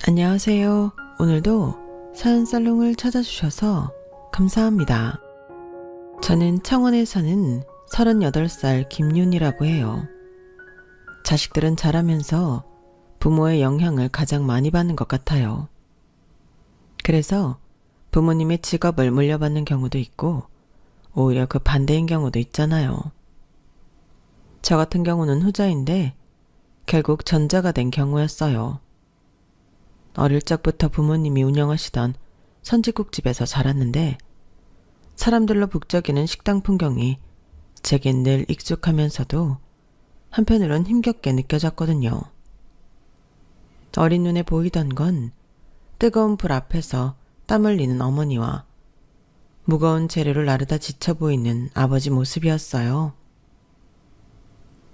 안녕하세요. 오늘도 사연살롱을 찾아주셔서 감사합니다. 저는 창원에 사는 38살 김윤이라고 해요. 자식들은 자라면서 부모의 영향을 가장 많이 받는 것 같아요. 그래서 부모님의 직업을 물려받는 경우도 있고 오히려 그 반대인 경우도 있잖아요. 저 같은 경우는 후자인데 결국 전자가 된 경우였어요. 어릴 적부터 부모님이 운영하시던 선지국집에서 자랐는데 사람들로 북적이는 식당 풍경이 제겐 늘 익숙하면서도 한편으론 힘겹게 느껴졌거든요. 어린 눈에 보이던 건 뜨거운 불 앞에서 땀 흘리는 어머니와 무거운 재료를 나르다 지쳐 보이는 아버지 모습이었어요.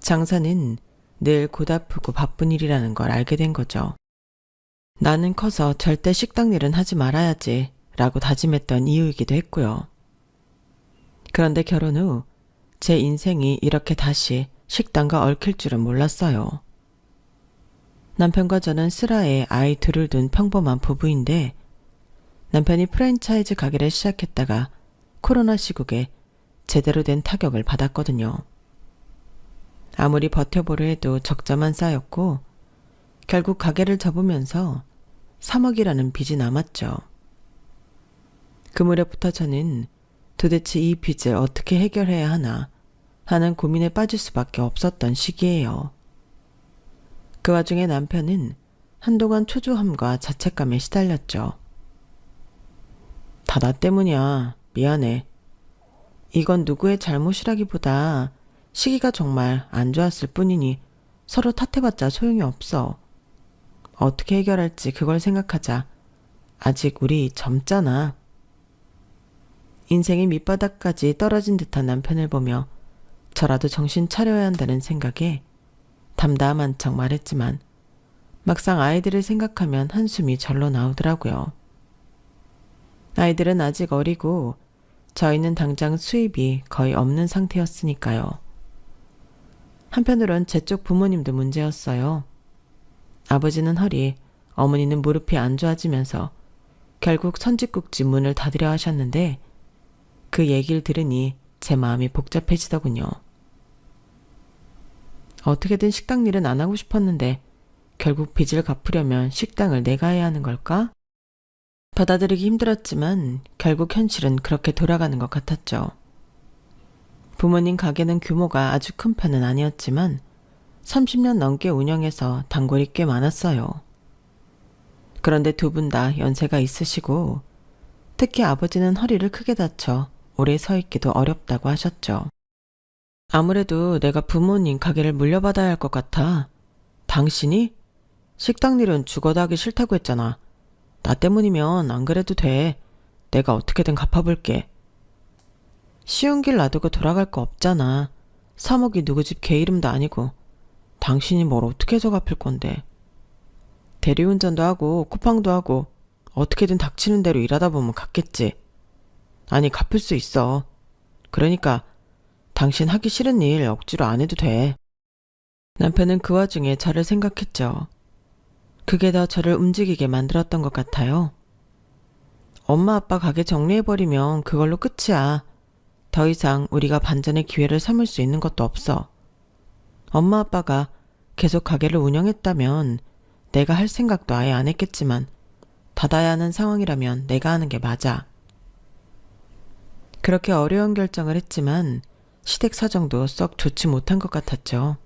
장사는 늘 고달프고 바쁜 일이라는 걸 알게 된 거죠. 나는 커서 절대 식당 일은 하지 말아야지 라고 다짐했던 이유이기도 했고요. 그런데 결혼 후 제 인생이 이렇게 다시 식당과 얽힐 줄은 몰랐어요. 남편과 저는 슬하에 아이 둘을 둔 평범한 부부인데 남편이 프랜차이즈 가게를 시작했다가 코로나 시국에 제대로 된 타격을 받았거든요. 아무리 버텨보려 해도 적자만 쌓였고 결국 가게를 접으면서 3억이라는 빚이 남았죠. 그 무렵부터 저는 도대체 이 빚을 어떻게 해결해야 하나 하는 고민에 빠질 수밖에 없었던 시기예요. 그 와중에 남편은 한동안 초조함과 자책감에 시달렸죠. 다 나 때문이야. 미안해. 이건 누구의 잘못이라기보다 시기가 정말 안 좋았을 뿐이니 서로 탓해봤자 소용이 없어. 어떻게 해결할지 그걸 생각하자. 아직 우리 젊잖아. 인생의 밑바닥까지 떨어진 듯한 남편을 보며 저라도 정신 차려야 한다는 생각에 담담한 척 말했지만 막상 아이들을 생각하면 한숨이 절로 나오더라고요. 아이들은 아직 어리고 저희는 당장 수입이 거의 없는 상태였으니까요. 한편으론 제 쪽 부모님도 문제였어요. 아버지는 허리, 어머니는 무릎이 안 좋아지면서 결국 선짓국집 문을 닫으려 하셨는데 그 얘기를 들으니 제 마음이 복잡해지더군요. 어떻게든 식당 일은 안 하고 싶었는데 결국 빚을 갚으려면 식당을 내가 해야 하는 걸까? 받아들이기 힘들었지만 결국 현실은 그렇게 돌아가는 것 같았죠. 부모님 가게는 규모가 아주 큰 편은 아니었지만 30년 넘게 운영해서 단골이 꽤 많았어요. 그런데 두 분 다 연세가 있으시고 특히 아버지는 허리를 크게 다쳐 오래 서 있기도 어렵다고 하셨죠. 아무래도 내가 부모님 가게를 물려받아야 할 것 같아. 당신이? 식당 일은 죽어도 하기 싫다고 했잖아. 나 때문이면 안 그래도 돼. 내가 어떻게든 갚아볼게. 쉬운 길 놔두고 돌아갈 거 없잖아. 3억이 누구 집 개 이름도 아니고. 당신이 뭘 어떻게 해서 갚을 건데. 대리운전도 하고 쿠팡도 하고 어떻게든 닥치는 대로 일하다 보면 갚겠지. 아니 갚을 수 있어. 그러니까 당신 하기 싫은 일 억지로 안 해도 돼. 남편은 그 와중에 저를 생각했죠. 그게 더 저를 움직이게 만들었던 것 같아요. 엄마 아빠 가게 정리해버리면 그걸로 끝이야. 더 이상 우리가 반전의 기회를 삼을 수 있는 것도 없어. 엄마 아빠가 계속 가게를 운영했다면 내가 할 생각도 아예 안 했겠지만 닫아야 하는 상황이라면 내가 하는 게 맞아. 그렇게 어려운 결정을 했지만 시댁 사정도 썩 좋지 못한 것 같았죠.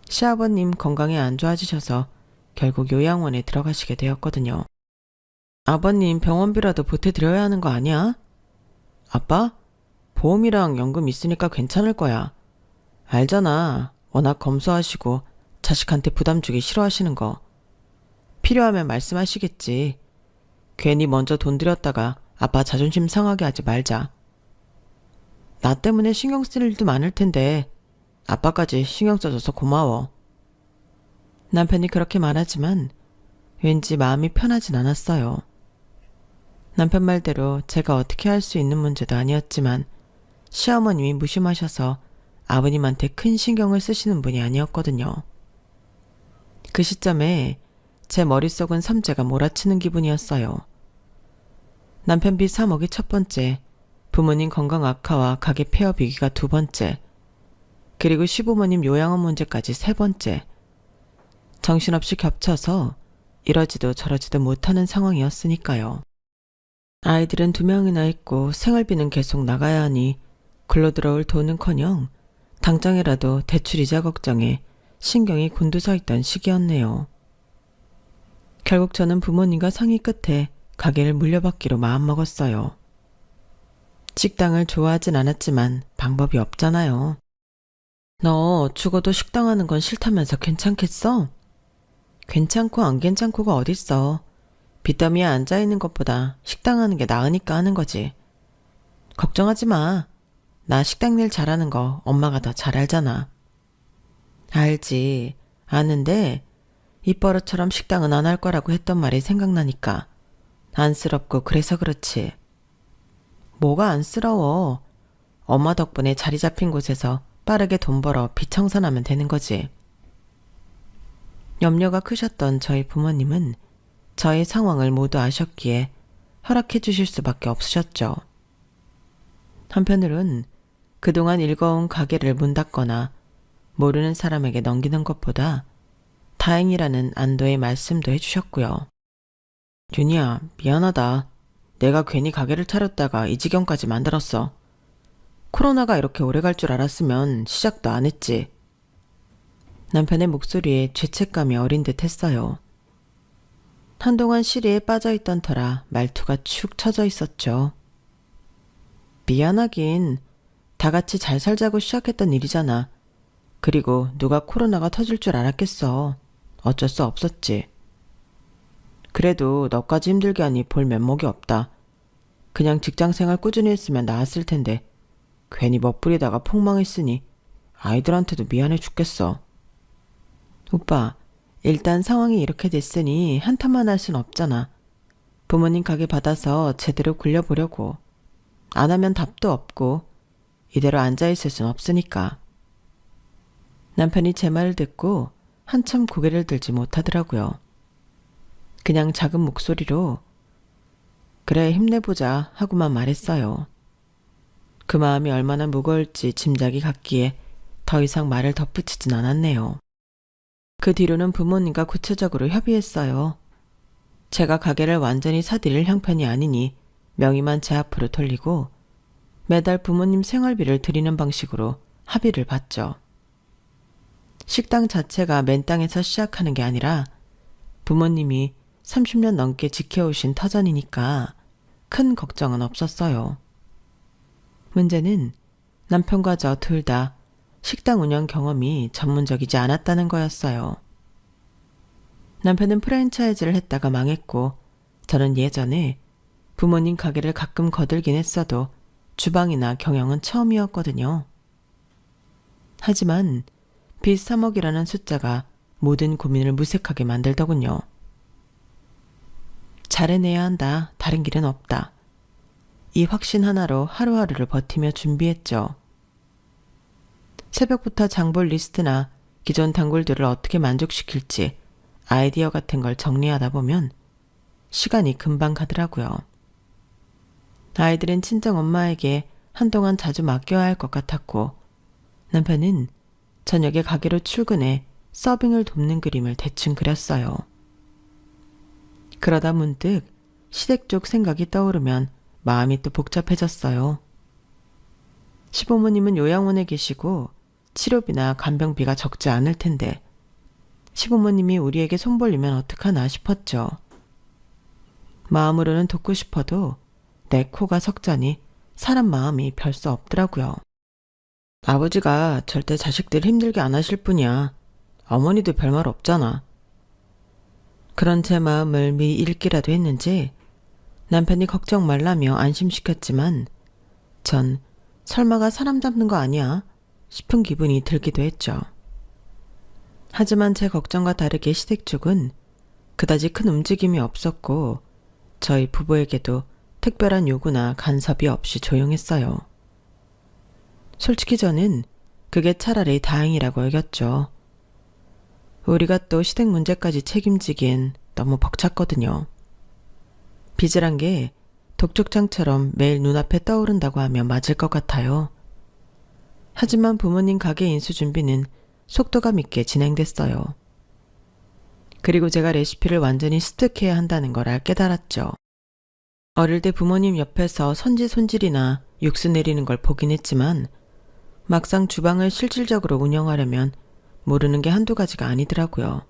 시아버님 건강이 안 좋아지셔서 결국 요양원에 들어가시게 되었거든요. 아버님 병원비라도 보태드려야 하는 거 아니야? 아빠? 보험이랑 연금 있으니까 괜찮을 거야. 알잖아. 워낙 검소하시고 자식한테 부담 주기 싫어하시는 거. 필요하면 말씀하시겠지. 괜히 먼저 돈 들였다가 아빠 자존심 상하게 하지 말자. 나 때문에 신경 쓸 일도 많을 텐데 아빠까지 신경 써줘서 고마워. 남편이 그렇게 말하지만 왠지 마음이 편하진 않았어요. 남편 말대로 제가 어떻게 할 수 있는 문제도 아니었지만 시어머님이 무심하셔서 아버님한테 큰 신경을 쓰시는 분이 아니었거든요. 그 시점에 제 머릿속은 삼재가 몰아치는 기분이었어요. 남편 빚 3억이 첫 번째, 부모님 건강 악화와 가게 폐업 위기가 두 번째, 그리고 시부모님 요양원 문제까지 세 번째. 정신없이 겹쳐서 이러지도 저러지도 못하는 상황이었으니까요. 아이들은 2명이나 있고 생활비는 계속 나가야 하니 굴러 들어올 돈은커녕 당장이라도 대출이자 걱정에 신경이 곤두서 있던 시기였네요. 결국 저는 부모님과 상의 끝에 가게를 물려받기로 마음먹었어요. 식당을 좋아하진 않았지만 방법이 없잖아요. 너 죽어도 식당 하는 건 싫다면서 괜찮겠어? 괜찮고 안 괜찮고가 어딨어. 빚더미에 앉아있는 것보다 식당 하는 게 나으니까 하는 거지. 걱정하지 마. 나 식당 일 잘하는 거 엄마가 더 잘 알잖아. 알지. 아는데 입버릇처럼 식당은 안 할 거라고 했던 말이 생각나니까 안쓰럽고 그래서 그렇지. 뭐가 안쓰러워. 엄마 덕분에 자리 잡힌 곳에서 빠르게 돈 벌어 빚 청산하면 되는 거지. 염려가 크셨던 저희 부모님은 저의 상황을 모두 아셨기에 허락해 주실 수밖에 없으셨죠. 한편으론 그동안 읽어온 가게를 문 닫거나 모르는 사람에게 넘기는 것보다 다행이라는 안도의 말씀도 해주셨고요. 윤희야, 미안하다. 내가 괜히 가게를 차렸다가 이 지경까지 만들었어. 코로나가 이렇게 오래 갈 줄 알았으면 시작도 안 했지. 남편의 목소리에 죄책감이 어린 듯 했어요. 한동안 시리에 빠져있던 터라 말투가 축 처져 있었죠. 미안하긴. 다 같이 잘 살자고 시작했던 일이잖아. 그리고 누가 코로나가 터질 줄 알았겠어. 어쩔 수 없었지. 그래도 너까지 힘들게 하니 볼 면목이 없다. 그냥 직장생활 꾸준히 했으면 나았을 텐데 괜히 멋부리다가 폭망했으니 아이들한테도 미안해 죽겠어. 오빠, 일단 상황이 이렇게 됐으니 한탄만 할 순 없잖아. 부모님 가게 받아서 제대로 굴려보려고. 안 하면 답도 없고 이대로 앉아있을 순 없으니까. 남편이 제 말을 듣고 한참 고개를 들지 못하더라고요. 그냥 작은 목소리로 그래 힘내보자 하고만 말했어요. 그 마음이 얼마나 무거울지 짐작이 갔기에 더 이상 말을 덧붙이진 않았네요. 그 뒤로는 부모님과 구체적으로 협의했어요. 제가 가게를 완전히 사들일 형편이 아니니 명의만 제 앞으로 돌리고 매달 부모님 생활비를 드리는 방식으로 합의를 봤죠. 식당 자체가 맨 땅에서 시작하는 게 아니라 부모님이 30년 넘게 지켜오신 터전이니까 큰 걱정은 없었어요. 문제는 남편과 저 둘 다 식당 운영 경험이 전문적이지 않았다는 거였어요. 남편은 프랜차이즈를 했다가 망했고 저는 예전에 부모님 가게를 가끔 거들긴 했어도 주방이나 경영은 처음이었거든요. 하지만 빚 3억이라는 숫자가 모든 고민을 무색하게 만들더군요. 잘해내야 한다. 다른 길은 없다. 이 확신 하나로 하루하루를 버티며 준비했죠. 새벽부터 장볼 리스트나 기존 단골들을 어떻게 만족시킬지 아이디어 같은 걸 정리하다 보면 시간이 금방 가더라고요. 아이들은 친정엄마에게 한동안 자주 맡겨야 할 것 같았고 남편은 저녁에 가게로 출근해 서빙을 돕는 그림을 대충 그렸어요. 그러다 문득 시댁 쪽 생각이 떠오르면 마음이 또 복잡해졌어요. 시부모님은 요양원에 계시고 치료비나 간병비가 적지 않을 텐데 시부모님이 우리에게 손 벌리면 어떡하나 싶었죠. 마음으로는 돕고 싶어도 내 코가 석자니 사람 마음이 별 수 없더라고요. 아버지가 절대 자식들 힘들게 안 하실 뿐이야. 어머니도 별말 없잖아. 그런 제 마음을 미리 읽기라도 했는지 남편이 걱정 말라며 안심시켰지만 전 설마가 사람 잡는 거 아니야 싶은 기분이 들기도 했죠. 하지만 제 걱정과 다르게 시댁 쪽은 그다지 큰 움직임이 없었고 저희 부부에게도 특별한 요구나 간섭이 없이 조용했어요. 솔직히 저는 그게 차라리 다행이라고 여겼죠. 우리가 또 시댁 문제까지 책임지기엔 너무 벅찼거든요. 빚이란 게 독촉장처럼 매일 눈앞에 떠오른다고 하면 맞을 것 같아요. 하지만 부모님 가게 인수 준비는 속도감 있게 진행됐어요. 그리고 제가 레시피를 완전히 습득해야 한다는 걸 깨달았죠. 어릴 때 부모님 옆에서 손질이나 육수 내리는 걸 보긴 했지만 막상 주방을 실질적으로 운영하려면 모르는 게 한두 가지가 아니더라고요.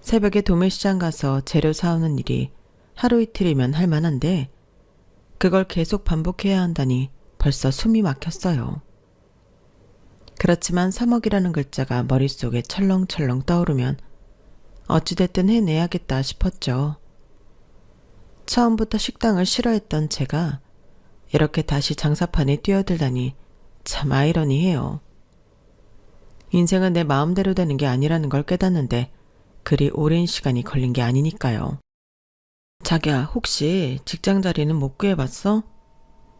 새벽에 도매시장 가서 재료 사오는 일이 하루 이틀이면 할 만한데 그걸 계속 반복해야 한다니 벌써 숨이 막혔어요. 그렇지만 3억이라는 글자가 머릿속에 철렁철렁 떠오르면 어찌됐든 해내야겠다 싶었죠. 처음부터 식당을 싫어했던 제가 이렇게 다시 장사판에 뛰어들다니 참 아이러니해요. 인생은 내 마음대로 되는 게 아니라는 걸 깨닫는데 그리 오랜 시간이 걸린 게 아니니까요. 자기야, 혹시 직장 자리는 못 구해봤어?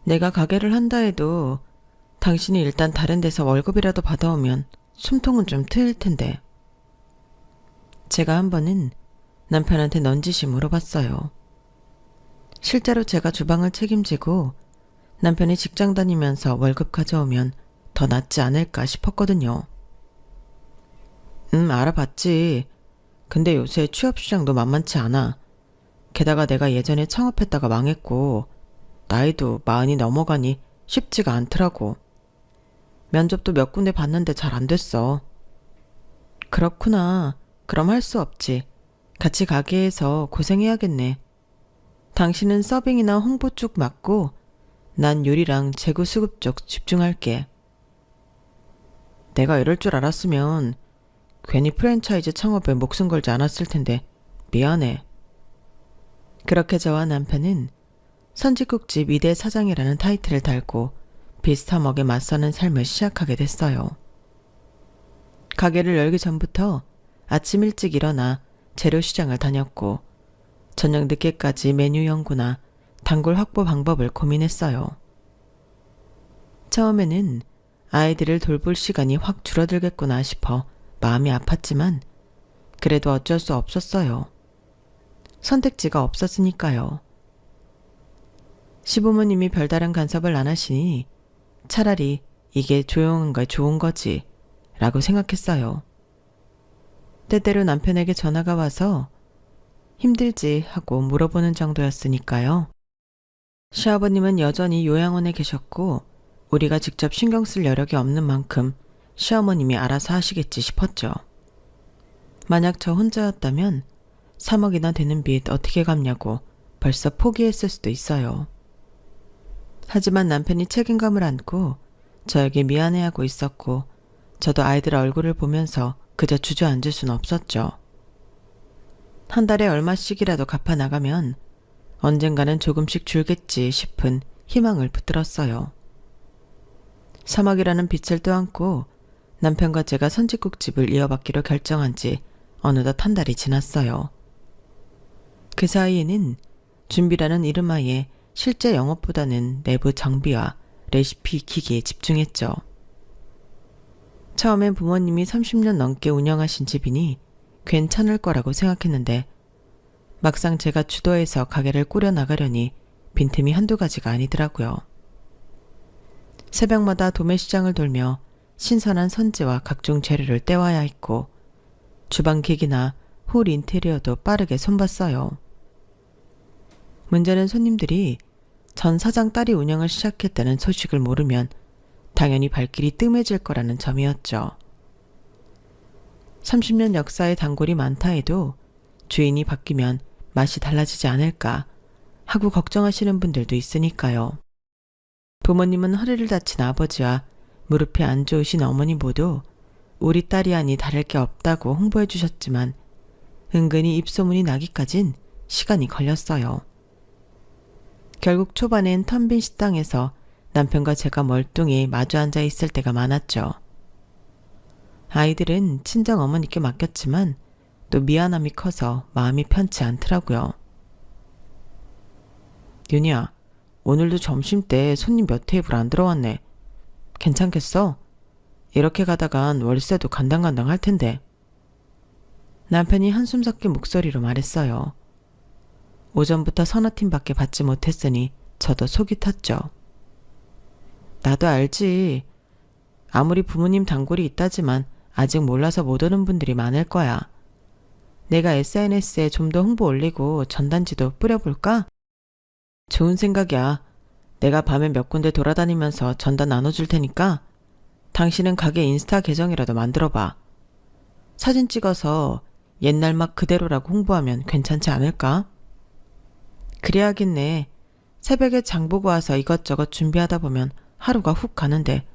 내가 가게를 한다 해도 당신이 일단 다른 데서 월급이라도 받아오면 숨통은 좀 트일 텐데. 제가 한 번은 남편한테 넌지시 물어봤어요. 실제로 제가 주방을 책임지고 남편이 직장 다니면서 월급 가져오면 더 낫지 않을까 싶었거든요. 알아봤지. 근데 요새 취업시장도 만만치 않아. 게다가 내가 예전에 창업했다가 망했고 나이도 40이 넘어가니 쉽지가 않더라고. 면접도 몇 군데 봤는데 잘 안 됐어. 그렇구나. 그럼 할 수 없지. 같이 가게에서 고생해야겠네. 당신은 서빙이나 홍보 쪽 맡고 난 요리랑 재고 수급 쪽 집중할게. 내가 이럴 줄 알았으면 괜히 프랜차이즈 창업에 목숨 걸지 않았을 텐데 미안해. 그렇게 저와 남편은 선지국집 2대 사장이라는 타이틀을 달고 비스타먹에 맞서는 삶을 시작하게 됐어요. 가게를 열기 전부터 아침 일찍 일어나 재료 시장을 다녔고 저녁 늦게까지 메뉴 연구나 단골 확보 방법을 고민했어요. 처음에는 아이들을 돌볼 시간이 확 줄어들겠구나 싶어 마음이 아팠지만 그래도 어쩔 수 없었어요. 선택지가 없었으니까요. 시부모님이 별다른 간섭을 안 하시니 차라리 이게 조용한 게 좋은 거지 라고 생각했어요. 때때로 남편에게 전화가 와서 힘들지 하고 물어보는 정도였으니까요. 시아버님은 여전히 요양원에 계셨고 우리가 직접 신경 쓸 여력이 없는 만큼 시어머님이 알아서 하시겠지 싶었죠. 만약 저 혼자였다면 3억이나 되는 빚 어떻게 갚냐고 벌써 포기했을 수도 있어요. 하지만 남편이 책임감을 안고 저에게 미안해하고 있었고 저도 아이들 얼굴을 보면서 그저 주저앉을 순 없었죠. 한 달에 얼마씩이라도 갚아나가면 언젠가는 조금씩 줄겠지 싶은 희망을 붙들었어요. 3억이라는 빚을 떠안고 남편과 제가 선짓국집을 이어받기로 결정한 지 어느덧 한 달이 지났어요. 그 사이에는 준비라는 이름하에 실제 영업보다는 내부 정비와 레시피 기기에 집중했죠. 처음엔 부모님이 30년 넘게 운영하신 집이니 괜찮을 거라고 생각했는데 막상 제가 주도해서 가게를 꾸려나가려니 빈틈이 한두 가지가 아니더라고요. 새벽마다 도매시장을 돌며 신선한 선지와 각종 재료를 떼와야 했고 주방 기기나 홀 인테리어도 빠르게 손봤어요. 문제는 손님들이 전 사장 딸이 운영을 시작했다는 소식을 모르면 당연히 발길이 뜸해질 거라는 점이었죠. 30년 역사의 단골이 많다 해도 주인이 바뀌면 맛이 달라지지 않을까 하고 걱정하시는 분들도 있으니까요. 부모님은 허리를 다친 아버지와 무릎이 안 좋으신 어머니 모두 우리 딸이 아니 다를 게 없다고 홍보해 주셨지만 은근히 입소문이 나기까진 시간이 걸렸어요. 결국 초반엔 텅빈 식당에서 남편과 제가 멀뚱히 마주 앉아 있을 때가 많았죠. 아이들은 친정 어머니께 맡겼지만 또 미안함이 커서 마음이 편치 않더라고요. 윤희야, 오늘도 점심때 손님 몇 테이블 안 들어왔네. 괜찮겠어? 이렇게 가다간 월세도 간당간당 할 텐데. 남편이 한숨 섞인 목소리로 말했어요. 오전부터 서너 팀밖에 받지 못했으니 저도 속이 탔죠. 나도 알지. 아무리 부모님 단골이 있다지만 아직 몰라서 못 오는 분들이 많을 거야. 내가 SNS에 좀 더 홍보 올리고 전단지도 뿌려볼까? 좋은 생각이야. 내가 밤에 몇 군데 돌아다니면서 전단 나눠줄 테니까 당신은 가게 인스타 계정이라도 만들어봐. 사진 찍어서 옛날 맛 그대로라고 홍보하면 괜찮지 않을까? 그래야겠네. 새벽에 장 보고 와서 이것저것 준비하다 보면 하루가 훅 가는데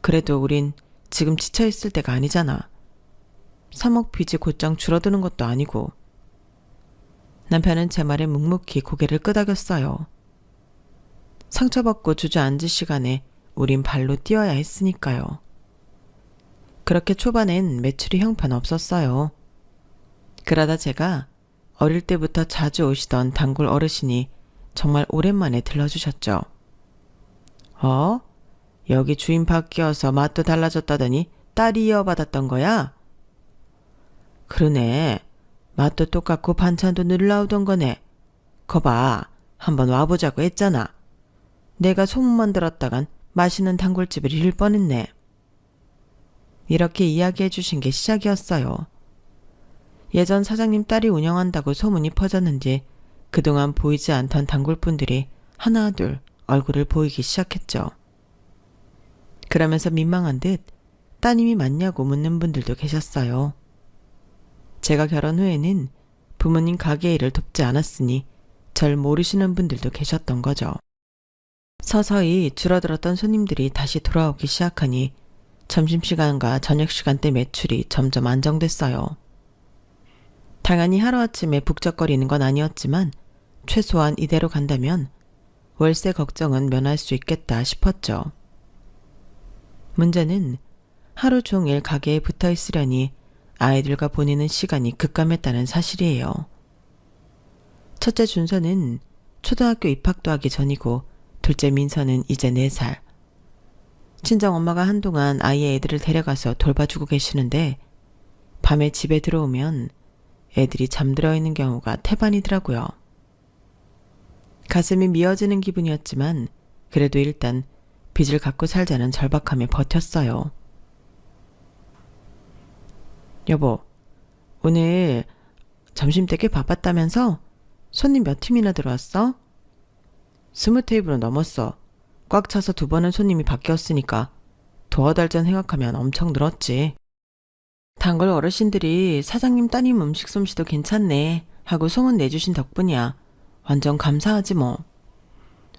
그래도 우린 지금 지쳐있을 때가 아니잖아. 3억 빚이 곧장 줄어드는 것도 아니고. 남편은 제 말에 묵묵히 고개를 끄덕였어요. 상처받고 주저앉을 시간에 우린 발로 뛰어야 했으니까요. 그렇게 초반엔 매출이 형편없었어요. 그러다 제가 어릴 때부터 자주 오시던 단골 어르신이 정말 오랜만에 들러주셨죠. 여기 주인 바뀌어서 맛도 달라졌다더니 딸이 이어받았던 거야? 그러네. 맛도 똑같고 반찬도 늘 나오던 거네. 거봐, 한번 와보자고 했잖아. 내가 소문만 들었다간 맛있는 단골집을 잃을 뻔했네. 이렇게 이야기해 주신 게 시작이었어요. 예전 사장님 딸이 운영한다고 소문이 퍼졌는지 그동안 보이지 않던 단골분들이 하나 둘 얼굴을 보이기 시작했죠. 그러면서 민망한 듯 따님이 맞냐고 묻는 분들도 계셨어요. 제가 결혼 후에는 부모님 가게 일을 돕지 않았으니 절 모르시는 분들도 계셨던 거죠. 서서히 줄어들었던 손님들이 다시 돌아오기 시작하니 점심시간과 저녁시간대 매출이 점점 안정됐어요. 당연히 하루아침에 북적거리는 건 아니었지만 최소한 이대로 간다면 월세 걱정은 면할 수 있겠다 싶었죠. 문제는 하루 종일 가게에 붙어 있으려니 아이들과 보내는 시간이 급감했다는 사실이에요. 첫째 준서는 초등학교 입학도 하기 전이고 둘째 민서는 이제 4살. 친정엄마가 한동안 아이의 애들을 데려가서 돌봐주고 계시는데 밤에 집에 들어오면 애들이 잠들어 있는 경우가 태반이더라고요. 가슴이 미어지는 기분이었지만 그래도 일단 빚을 갚고 살자는 절박함에 버텼어요. 여보, 오늘 점심때 꽤 바빴다면서? 손님 몇 팀이나 들어왔어? 20테이블은 넘었어. 꽉 차서 2번은 손님이 바뀌었으니까 도와달전 생각하면 엄청 늘었지. 단골 어르신들이 사장님 따님 음식 솜씨도 괜찮네 하고 소문 내주신 덕분이야. 완전 감사하지 뭐.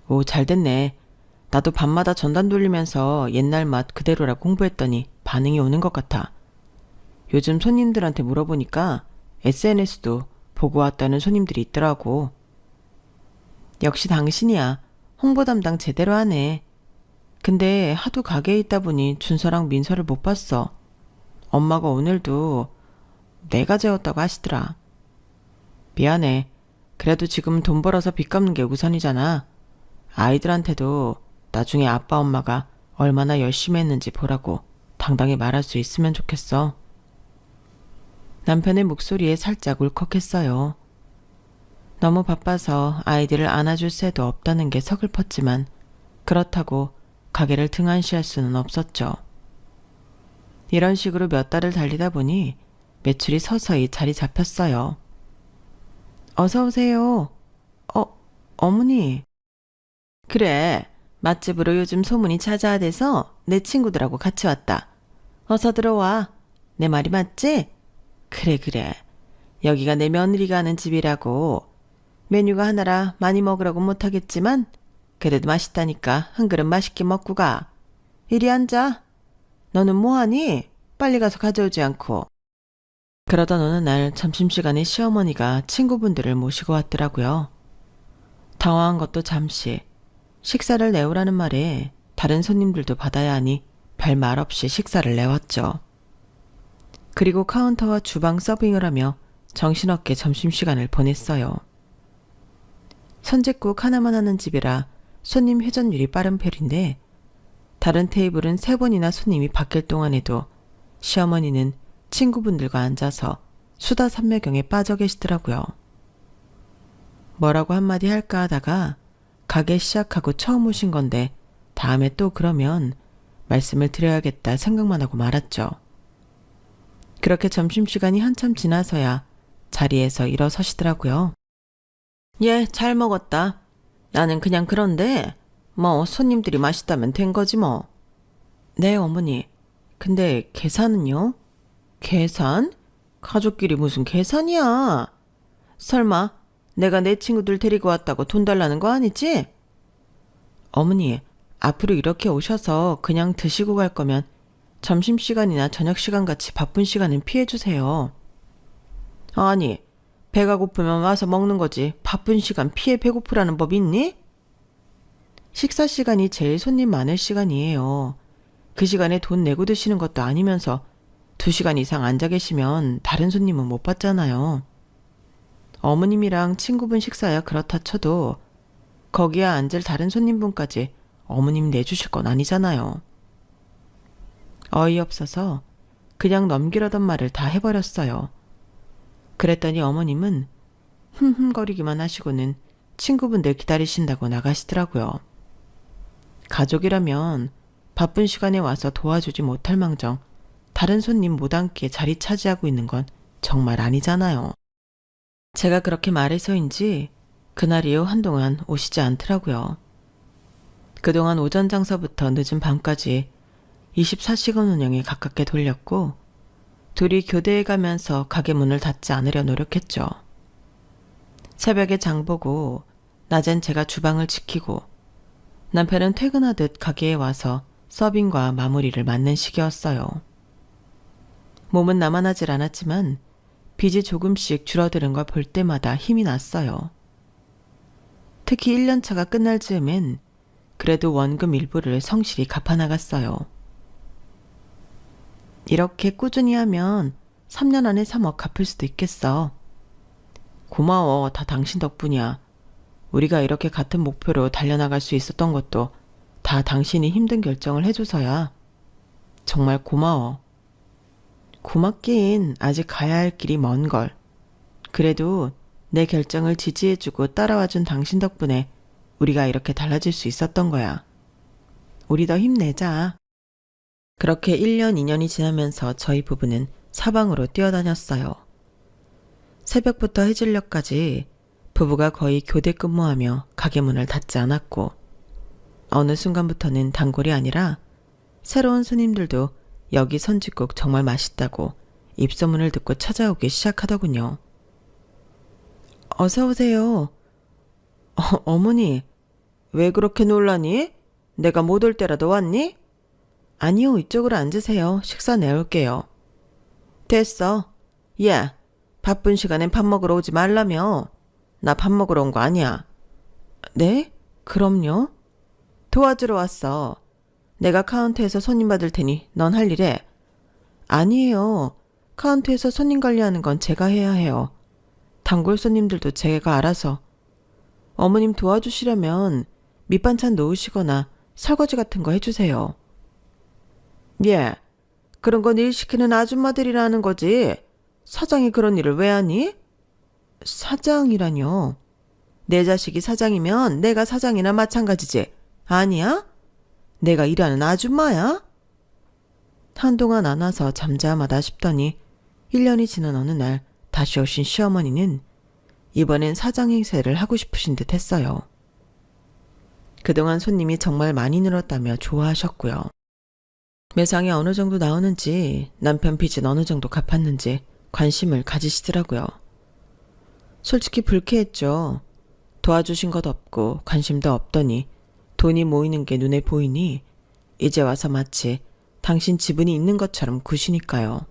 오, 잘됐네. 나도 밤마다 전단 돌리면서 옛날 맛 그대로라고 홍보했더니 반응이 오는 것 같아. 요즘 손님들한테 물어보니까 SNS도 보고 왔다는 손님들이 있더라고. 역시 당신이야. 홍보 담당 제대로 하네. 근데 하도 가게에 있다 보니 준서랑 민서를 못 봤어. 엄마가 오늘도 내가 재웠다고 하시더라. 미안해. 그래도 지금 돈 벌어서 빚 갚는 게 우선이잖아. 아이들한테도 나중에 아빠 엄마가 얼마나 열심히 했는지 보라고 당당히 말할 수 있으면 좋겠어. 남편의 목소리에 살짝 울컥했어요. 너무 바빠서 아이들을 안아줄 새도 없다는 게 서글펐지만 그렇다고 가게를 등한시할 수는 없었죠. 이런 식으로 몇 달을 달리다 보니 매출이 서서히 자리 잡혔어요. 어서 오세요. 어머니. 그래, 맛집으로 요즘 소문이 자자하대서 내 친구들하고 같이 왔다. 어서 들어와. 내 말이 맞지? 그래. 여기가 내 며느리가 하는 집이라고. 메뉴가 하나라 많이 먹으라고 못하겠지만 그래도 맛있다니까 한 그릇 맛있게 먹고 가. 이리 앉아. 너는 뭐하니? 빨리 가서 가져오지 않고. 그러던 어느 날 점심시간에 시어머니가 친구분들을 모시고 왔더라고요. 당황한 것도 잠시. 식사를 내오라는 말에 다른 손님들도 받아야 하니 별말 없이 식사를 내왔죠. 그리고 카운터와 주방 서빙을 하며 정신없게 점심시간을 보냈어요. 선짓국 하나만 하는 집이라 손님 회전율이 빠른 편인데 다른 테이블은 3번이나 손님이 바뀔 동안에도 시어머니는 친구분들과 앉아서 수다 삼매경에 빠져 계시더라고요. 뭐라고 한마디 할까 하다가 가게 시작하고 처음 오신 건데 다음에 또 그러면 말씀을 드려야겠다 생각만 하고 말았죠. 그렇게 점심시간이 한참 지나서야 자리에서 일어서시더라고요. 예, 잘 먹었다. 나는 그냥 그런데 뭐 손님들이 맛있다면 된 거지 뭐. 네, 어머니. 근데 계산은요? 계산? 가족끼리 무슨 계산이야? 설마 내가 내 친구들 데리고 왔다고 돈 달라는 거 아니지? 어머니, 앞으로 이렇게 오셔서 그냥 드시고 갈 거면 점심시간이나 저녁시간 같이 바쁜 시간은 피해주세요. 아니, 배가 고프면 와서 먹는 거지 바쁜 시간 피해 배고프라는 법 있니? 식사 시간이 제일 손님 많을 시간이에요. 그 시간에 돈 내고 드시는 것도 아니면서 2시간 이상 앉아 계시면 다른 손님은 못 받잖아요. 어머님이랑 친구분 식사야 그렇다 쳐도 거기에 앉을 다른 손님분까지 어머님 내주실 건 아니잖아요. 어이없어서 그냥 넘기려던 말을 다 해버렸어요. 그랬더니 어머님은 흠흠거리기만 하시고는 친구분들 기다리신다고 나가시더라고요. 가족이라면 바쁜 시간에 와서 도와주지 못할 망정 다른 손님 못 앉게 자리 차지하고 있는 건 정말 아니잖아요. 제가 그렇게 말해서인지 그날 이후 한동안 오시지 않더라고요. 그동안 오전 장서부터 늦은 밤까지 24시간 운영에 가깝게 돌렸고 둘이 교대해 가면서 가게 문을 닫지 않으려 노력했죠. 새벽에 장 보고 낮엔 제가 주방을 지키고 남편은 퇴근하듯 가게에 와서 서빙과 마무리를 맡는 시기였어요. 몸은 나만하질 않았지만 빚이 조금씩 줄어드는 걸 볼 때마다 힘이 났어요. 특히 1년차가 끝날 즈음엔 그래도 원금 일부를 성실히 갚아나갔어요. 이렇게 꾸준히 하면 3년 안에 3억 갚을 수도 있겠어. 고마워. 다 당신 덕분이야. 우리가 이렇게 같은 목표로 달려나갈 수 있었던 것도 다 당신이 힘든 결정을 해줘서야. 정말 고마워. 고맙긴 아직 가야 할 길이 먼 걸. 그래도 내 결정을 지지해주고 따라와준 당신 덕분에 우리가 이렇게 달라질 수 있었던 거야. 우리 더 힘내자. 그렇게 1년, 2년이 지나면서 저희 부부는 사방으로 뛰어다녔어요. 새벽부터 해질녘까지 부부가 거의 교대 근무하며 가게 문을 닫지 않았고 어느 순간부터는 단골이 아니라 새로운 손님들도 여기 선짓국 정말 맛있다고 입소문을 듣고 찾아오기 시작하더군요. 어서 오세요. 어머니, 왜 그렇게 놀라니? 내가 못 올 때라도 왔니? 아니요, 이쪽으로 앉으세요. 식사 내올게요. 됐어. 야, 바쁜 시간엔 밥 먹으러 오지 말라며. 나 밥 먹으러 온 거 아니야. 네? 그럼요. 도와주러 왔어. 내가 카운터에서 손님 받을 테니 넌 할 일해. 아니에요. 카운터에서 손님 관리하는 건 제가 해야 해요. 단골 손님들도 제가 알아서. 어머님 도와주시려면 밑반찬 놓으시거나 설거지 같은 거 해주세요. 예, 그런 건 일 시키는 아줌마들이라는 거지. 사장이 그런 일을 왜 하니? 사장이라뇨? 내 자식이 사장이면 내가 사장이나 마찬가지지. 아니야? 내가 일하는 아줌마야? 한동안 안 와서 잠잠하다 싶더니 1년이 지난 어느 날 다시 오신 시어머니는 이번엔 사장 행세를 하고 싶으신 듯 했어요. 그동안 손님이 정말 많이 늘었다며 좋아하셨고요. 매상이 어느 정도 나오는지 남편 빚은 어느 정도 갚았는지 관심을 가지시더라고요. 솔직히 불쾌했죠. 도와주신 것 없고 관심도 없더니 돈이 모이는 게 눈에 보이니 이제 와서 마치 당신 지분이 있는 것처럼 구시니까요.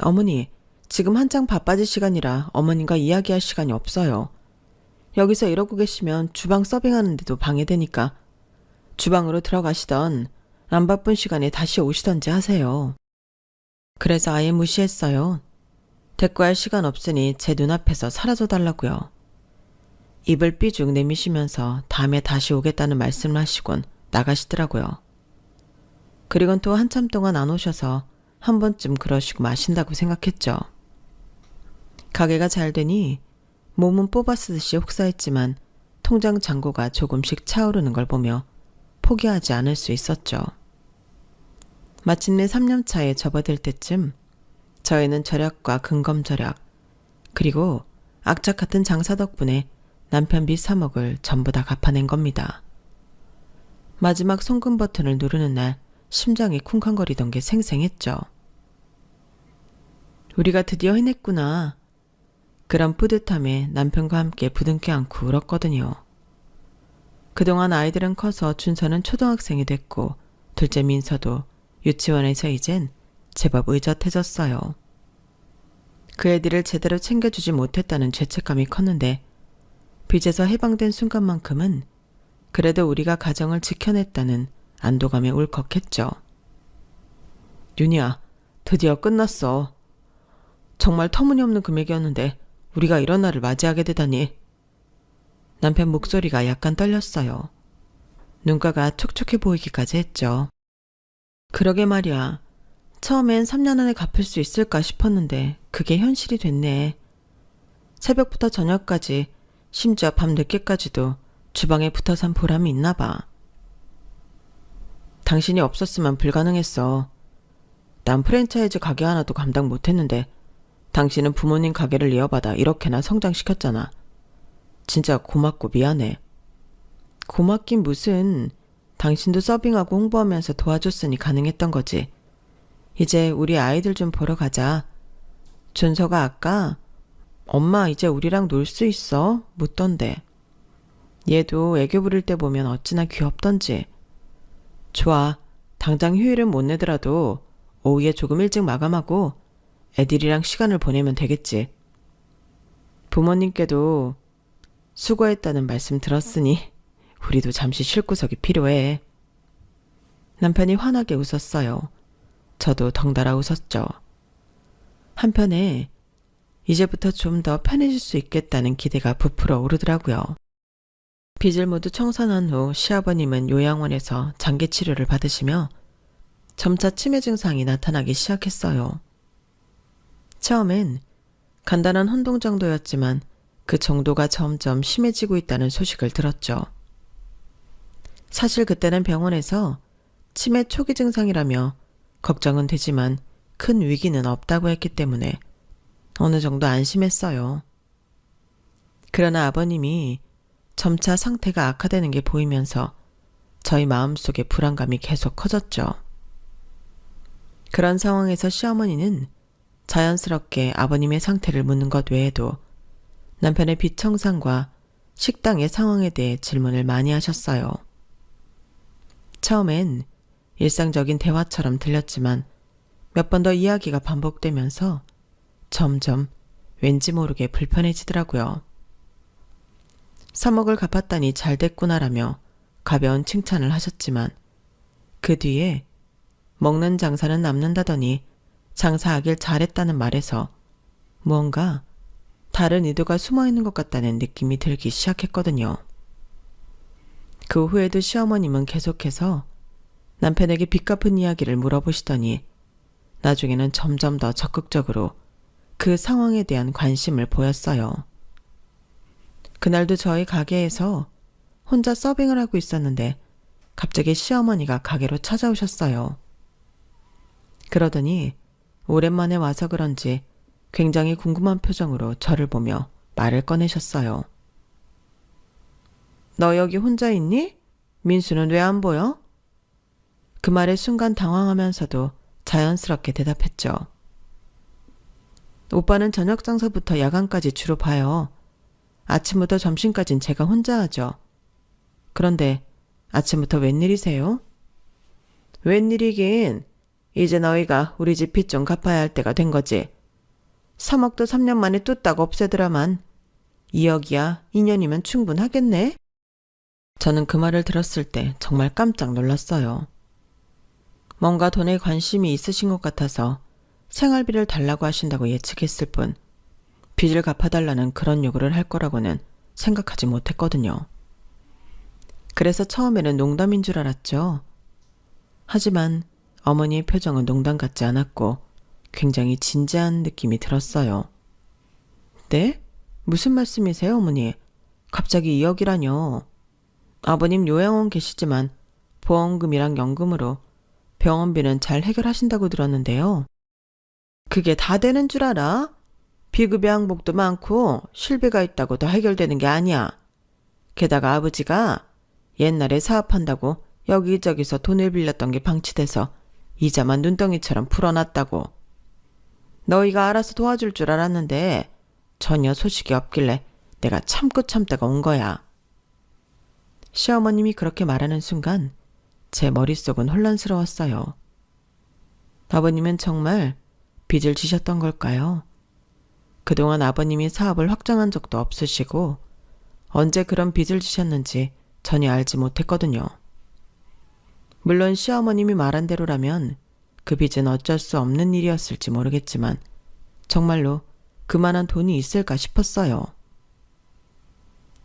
어머니, 지금 한창 바빠질 시간이라 어머님과 이야기할 시간이 없어요. 여기서 이러고 계시면 주방 서빙하는데도 방해되니까 주방으로 들어가시던 안 바쁜 시간에 다시 오시던지 하세요. 그래서 아예 무시했어요. 대꾸할 시간 없으니 제 눈앞에서 사라져달라고요. 입을 삐죽 내미시면서 다음에 다시 오겠다는 말씀을 하시곤 나가시더라고요. 그리곤 또 한참 동안 안 오셔서 한 번쯤 그러시고 마신다고 생각했죠. 가게가 잘 되니 몸은 뽑아쓰듯이 혹사했지만 통장 잔고가 조금씩 차오르는 걸 보며 포기하지 않을 수 있었죠. 마침내 3년 차에 접어들 때쯤 저희는 절약과 근검절약 그리고 악착 같은 장사 덕분에 남편 빚 3억을 전부 다 갚아낸 겁니다. 마지막 송금 버튼을 누르는 날 심장이 쿵쾅거리던 게 생생했죠. 우리가 드디어 해냈구나. 그런 뿌듯함에 남편과 함께 부둥켜 안고 울었거든요. 그동안 아이들은 커서 준서는 초등학생이 됐고 둘째 민서도 유치원에서 이젠 제법 의젓해졌어요. 그 애들을 제대로 챙겨주지 못했다는 죄책감이 컸는데 빚에서 해방된 순간만큼은 그래도 우리가 가정을 지켜냈다는 안도감에 울컥했죠. 윤희야, 드디어 끝났어. 정말 터무니없는 금액이었는데 우리가 이런 날을 맞이하게 되다니. 남편 목소리가 약간 떨렸어요. 눈가가 촉촉해 보이기까지 했죠. 그러게 말이야. 처음엔 3년 안에 갚을 수 있을까 싶었는데 그게 현실이 됐네. 새벽부터 저녁까지 심지어 밤 늦게까지도 주방에 붙어 산 보람이 있나 봐. 당신이 없었으면 불가능했어. 난 프랜차이즈 가게 하나도 감당 못했는데 당신은 부모님 가게를 이어받아 이렇게나 성장시켰잖아. 진짜 고맙고 미안해. 고맙긴 무슨. 당신도 서빙하고 홍보하면서 도와줬으니 가능했던 거지. 이제 우리 아이들 좀 보러 가자. 준서가 아까 엄마 이제 우리랑 놀 수 있어? 묻던데. 얘도 애교 부릴 때 보면 어찌나 귀엽던지. 좋아. 당장 휴일은 못 내더라도 오후에 조금 일찍 마감하고 애들이랑 시간을 보내면 되겠지. 부모님께도 수고했다는 말씀 들었으니 우리도 잠시 쉴 구석이 필요해. 남편이 환하게 웃었어요. 저도 덩달아 웃었죠. 한편에 이제부터 좀 더 편해질 수 있겠다는 기대가 부풀어 오르더라고요. 빚을 모두 청산한 후 시아버님은 요양원에서 장기 치료를 받으시며 점차 치매 증상이 나타나기 시작했어요. 처음엔 간단한 혼동 정도였지만 그 정도가 점점 심해지고 있다는 소식을 들었죠. 사실 그때는 병원에서 치매 초기 증상이라며 걱정은 되지만 큰 위기는 없다고 했기 때문에 어느 정도 안심했어요. 그러나 아버님이 점차 상태가 악화되는 게 보이면서 저희 마음속에 불안감이 계속 커졌죠. 그런 상황에서 시어머니는 자연스럽게 아버님의 상태를 묻는 것 외에도 남편의 빚 청산과 식당의 상황에 대해 질문을 많이 하셨어요. 처음엔 일상적인 대화처럼 들렸지만 몇 번 더 이야기가 반복되면서 점점 왠지 모르게 불편해지더라고요. 3억을 갚았다니 잘 됐구나라며 가벼운 칭찬을 하셨지만 그 뒤에 먹는 장사는 남는다더니 장사하길 잘했다는 말에서 무언가 다른 의도가 숨어있는 것 같다는 느낌이 들기 시작했거든요. 그 후에도 시어머님은 계속해서 남편에게 빚 갚은 이야기를 물어보시더니 나중에는 점점 더 적극적으로 그 상황에 대한 관심을 보였어요. 그날도 저희 가게에서 혼자 서빙을 하고 있었는데 갑자기 시어머니가 가게로 찾아오셨어요. 그러더니 오랜만에 와서 그런지 굉장히 궁금한 표정으로 저를 보며 말을 꺼내셨어요. 너 여기 혼자 있니? 민수는 왜 안 보여? 그 말에 순간 당황하면서도 자연스럽게 대답했죠. 오빠는 저녁 장사부터 야간까지 주로 봐요. 아침부터 점심까진 제가 혼자 하죠. 그런데 아침부터 웬일이세요? 웬일이긴 이제 너희가 우리 집 빚 좀 갚아야 할 때가 된 거지. 3억도 3년 만에 뚝딱 없애더라만 2억이야 2년이면 충분하겠네? 저는 그 말을 들었을 때 정말 깜짝 놀랐어요. 뭔가 돈에 관심이 있으신 것 같아서 생활비를 달라고 하신다고 예측했을 뿐 빚을 갚아달라는 그런 요구를 할 거라고는 생각하지 못했거든요. 그래서 처음에는 농담인 줄 알았죠. 하지만 어머니의 표정은 농담 같지 않았고 굉장히 진지한 느낌이 들었어요. 네? 무슨 말씀이세요, 어머니? 갑자기 2억이라뇨. 아버님 요양원 계시지만 보험금이랑 연금으로 병원비는 잘 해결하신다고 들었는데요. 그게 다 되는 줄 알아? 비급여 항목도 많고 실비가 있다고 다 해결되는 게 아니야. 게다가 아버지가 옛날에 사업한다고 여기저기서 돈을 빌렸던 게 방치돼서 이자만 눈덩이처럼 풀어놨다고. 너희가 알아서 도와줄 줄 알았는데 전혀 소식이 없길래 내가 참고 참다가 온 거야. 시어머님이 그렇게 말하는 순간 제 머릿속은 혼란스러웠어요. 아버님은 정말 빚을 지셨던 걸까요? 그동안 아버님이 사업을 확장한 적도 없으시고 언제 그런 빚을 지셨는지 전혀 알지 못했거든요. 물론 시어머님이 말한 대로라면 그 빚은 어쩔 수 없는 일이었을지 모르겠지만 정말로 그만한 돈이 있을까 싶었어요.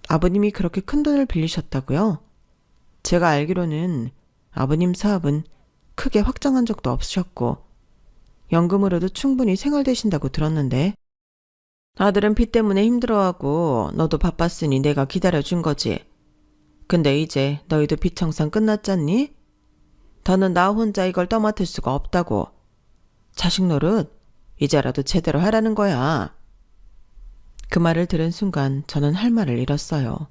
아버님이 그렇게 큰 돈을 빌리셨다고요? 제가 알기로는 아버님 사업은 크게 확장한 적도 없으셨고 연금으로도 충분히 생활되신다고 들었는데. 아들은 빚 때문에 힘들어하고 너도 바빴으니 내가 기다려준 거지. 근데 이제 너희도 빚 청산 끝났잖니? 더는 나 혼자 이걸 떠맡을 수가 없다고. 자식 노릇 이제라도 제대로 하라는 거야. 그 말을 들은 순간 저는 할 말을 잃었어요.